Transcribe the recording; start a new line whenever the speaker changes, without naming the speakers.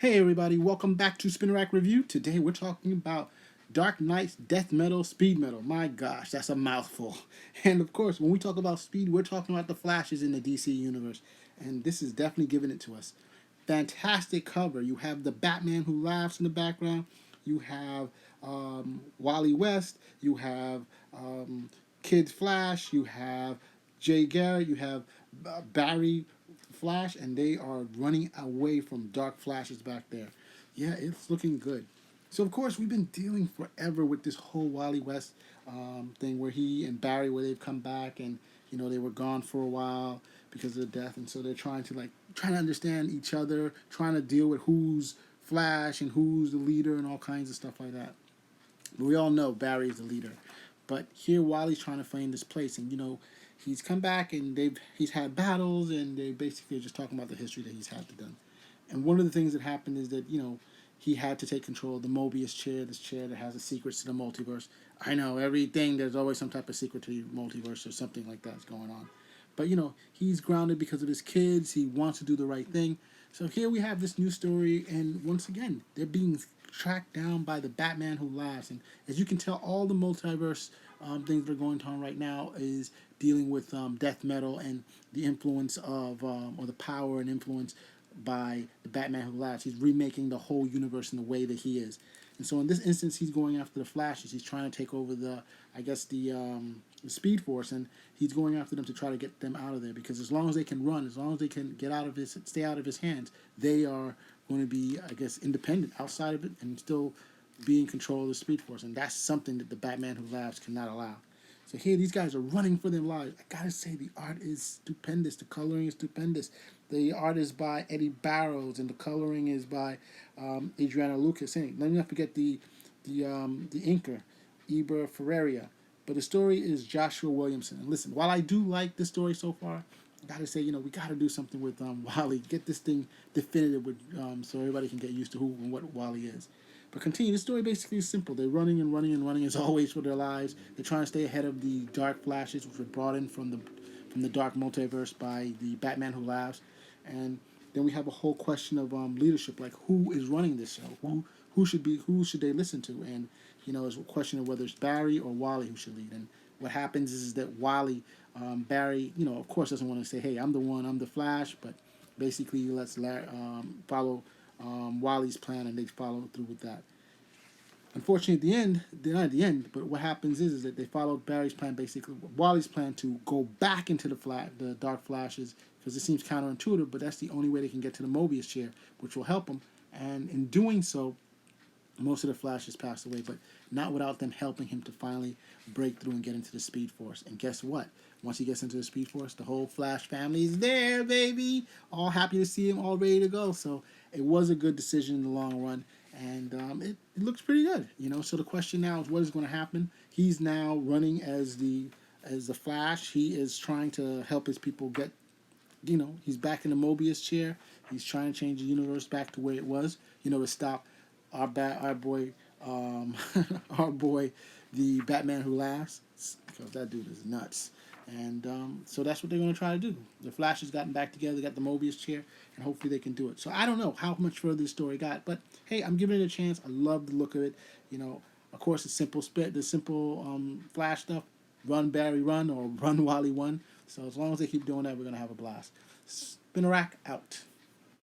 Hey everybody, welcome back to Spinner Rack Review. Today we're talking about Dark Knight's Death Metal, Speed Metal. My gosh, that's a mouthful. And of course, when we talk about speed, we're talking about the Flashes in the DC universe. And this is definitely giving it to us. Fantastic cover. You have the Batman who laughs in the background. You have Wally West. You have Kid Flash. You have Jay Garrett. You have Barry Flash, and they are running away from Dark Flashes back there. Yeah, it's looking good. So of course we've been dealing forever with this whole Wally West thing, where he and Barry, where they've come back, and they were gone for a while because of the death, and so they're trying to understand each other, trying to deal with who's Flash and who's the leader and all kinds of stuff like that. But we all know Barry is the leader. But here Wally's trying to find this place, and he's come back and he's had battles, and they basically are just talking about the history that he's had to done. And one of the things that happened is that he had to take control of the Mobius chair, this chair that has the secrets to the multiverse. I know everything. There's always some type of secret to the multiverse or something like that's going on. But he's grounded because of his kids. He wants to do the right thing. So here we have this new story, and once again, they're being tracked down by the Batman who laughs. And as you can tell, all the multiverse things that are going on right now is dealing with death metal and the influence of, or the power and influence by the Batman who laughs. He's remaking the whole universe in the way that he is. And so in this instance, he's going after the Flashes. He's trying to take over the Speed Force, and he's going after them to try to get them out of there. Because as long as they can run, as long as they can stay out of his hands, they are going to be, I guess, independent outside of it and still be in control of the Speed Force. And that's something that the Batman who laughs cannot allow. So here, these guys are running for their lives. I gotta say, the art is stupendous. The coloring is stupendous. The art is by Eddie Barrows, and the coloring is by Adriana Lucas. And let me not forget the inker, Eber Ferreira. But the story is Joshua Williamson. And listen, while I do like this story so far, I gotta say, we gotta do something with Wally. Get this thing definitive with so everybody can get used to who and what Wally is. But continue. This story basically is simple. They're running and running and running as always for their lives. They're trying to stay ahead of the Dark Flashes, which were brought in from the Dark Multiverse by the Batman Who Laughs. And then we have a whole question of leadership, like who is running this show, who should they listen to, and it's a question of whether it's Barry or Wally who should lead. And what happens is that Barry, of course doesn't want to say, hey, I'm the one, I'm the Flash, but basically he lets follow Wally's plan, and they follow through with that. Unfortunately, at the end, they're not at the end, but what happens is that they followed Barry's plan, basically Wally's plan, to go back into the Dark Flashes, because it seems counterintuitive, but that's the only way they can get to the Mobius chair, which will help them. And in doing so, most of the Flashes passed away, but not without them helping him to finally break through and get into the Speed Force. And guess what? Once he gets into the Speed Force, the whole Flash family is there, baby! All happy to see him, all ready to go. So it was a good decision in the long run, and it looks pretty good. So the question now is, what is going to happen? He's now running as the Flash. He is trying to help his people get, he's back in the Mobius chair. He's trying to change the universe back to where it was, to stop our boy, our boy, the Batman Who Laughs, because that dude is nuts. And so that's what they're going to try to do. The Flash has gotten back together, got the Mobius chair, and hopefully they can do it. So I don't know how much further this story got, but hey, I'm giving it a chance. I love the look of it. Of course, the simple Flash stuff, run Barry run, or run Wally run. So as long as they keep doing that, we're going to have a blast. Spin a rack out.